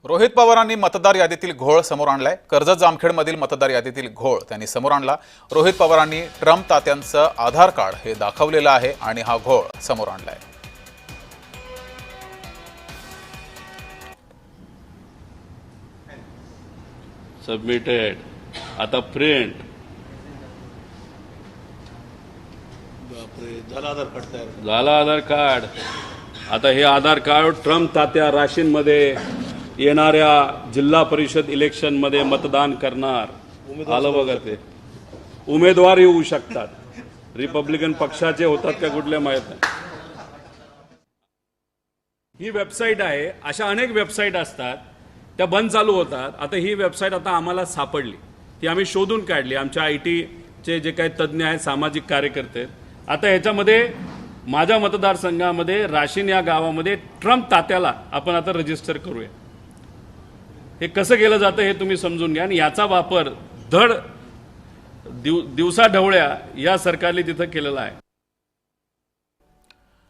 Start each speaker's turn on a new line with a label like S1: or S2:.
S1: रोहित पवारांनी मतदार यादीतील घोळ समोर आणलाय। कर्जत जामखेडमधील मतदार यादीतील घोळ त्यांनी समोर आणला। रोहित पवारांनी ट्रम्प तात्यांचं आधार कार्ड हे दाखवलेलं आहे आणि हा घोळ समोर आणलाय।
S2: सबमिटेड, आता प्रिंट झाला आधार कार्ड। आता हे आधार कार्ड ट्रम्प तात्या राशीनमध्ये येणाऱ्या जिल्हा परिषद इलेक्शन मध्ये मतदान करणार। आलं बघा, ते उमेदवार येऊ शकतात, रिपब्लिकन पक्षाचे होतात का कुठले माहित नाही। ही वेबसाईट आहे, अशा अनेक वेबसाईट असतात त्या बंद चालू होतात। आता ही वेबसाईट आता आम्हाला सापडली, ती आम्ही शोधून काढली। आमच्या आयटीचे जे काही तज्ज्ञ आहेत, सामाजिक कार्यकर्ते, आता ह्याच्यामध्ये माझ्या मतदारसंघामध्ये राशीन या गावामध्ये ट्रम्प तात्याला आपण आता रजिस्टर करूया। हे कसं केलं जातं हे तुम्ही समजून घ्या। आणि याचा वापर धड दिवसा ढवळ्या या सरकारने तिथं केलेला आहे।